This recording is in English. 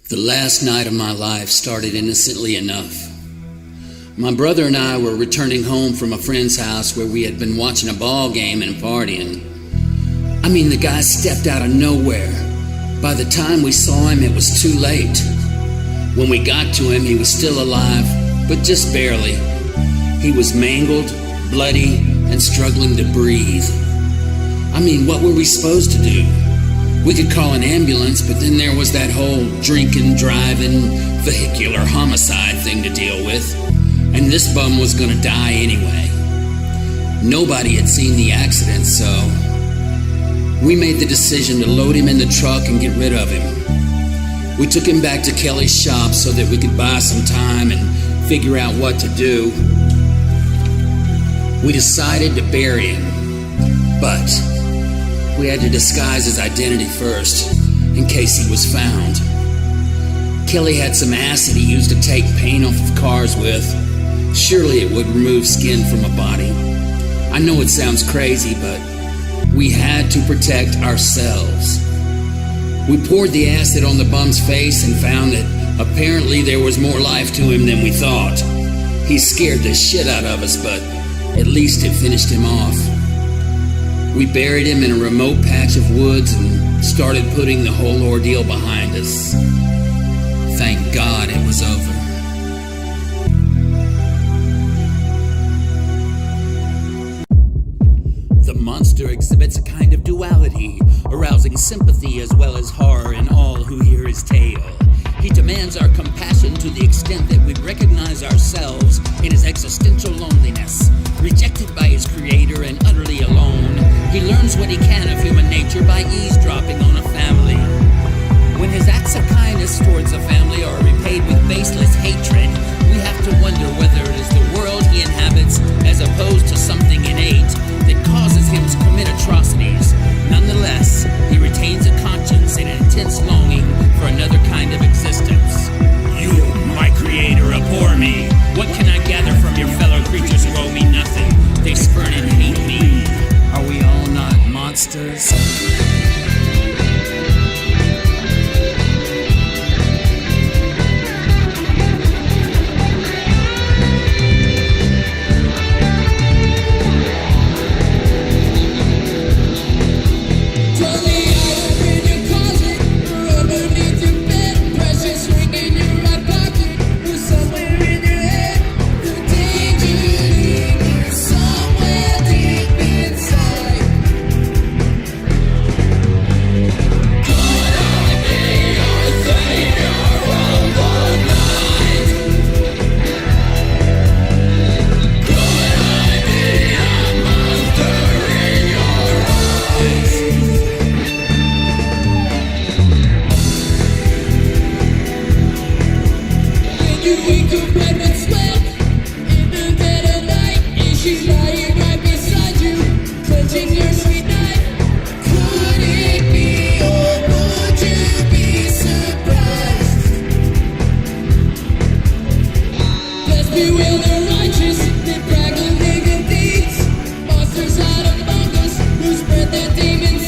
The last night of my life started innocently enough. My brother and I were returning home from a friend's house where we had been watching a ball game and partying. I mean, the guy stepped out of nowhere. By the time we saw him, it was too late. When we got to him, he was still alive, but just barely. He was mangled, bloody, and struggling to breathe. I mean, what were we supposed to do? We could call an ambulance, but then there was that whole drinking, driving, vehicular homicide thing to deal with. And this bum was gonna die anyway. Nobody had seen the accident, so we made the decision to load him in the truck and get rid of him. We took him back to Kelly's shop so that we could buy some time and figure out what to do. We decided to bury him, but we had to disguise his identity first, in case he was found. Kelly had some acid he used to take paint off of cars with. Surely it would remove skin from a body. I know it sounds crazy, but we had to protect ourselves. We poured the acid on the bum's face and found that apparently there was more life to him than we thought. He scared the shit out of us, but at least it finished him off. We buried him in a remote patch of woods and started putting the whole ordeal behind us. Thank God it was over. The monster exhibits a kind of duality, arousing sympathy as well as horror in all who hear his tale. He demands our compassion to the extent that we recognize ourselves in his existential loneliness. Rejected by his creator and utterly alone, he learns what he can of human nature by eavesdropping on a family. When his acts of kindness towards the family are repaid with baseless hatred, we have to wonder whether it is the world he inhabits as opposed to something innate that causes him to commit atrocities. Nonetheless, he retains a conscience and an intense longing for another kind of existence. You, my creator, abhor me. What can I gather from your fellow creatures who owe me nothing? They spurn and hate me. Are we all not monsters? Monsters out among us who spread their demons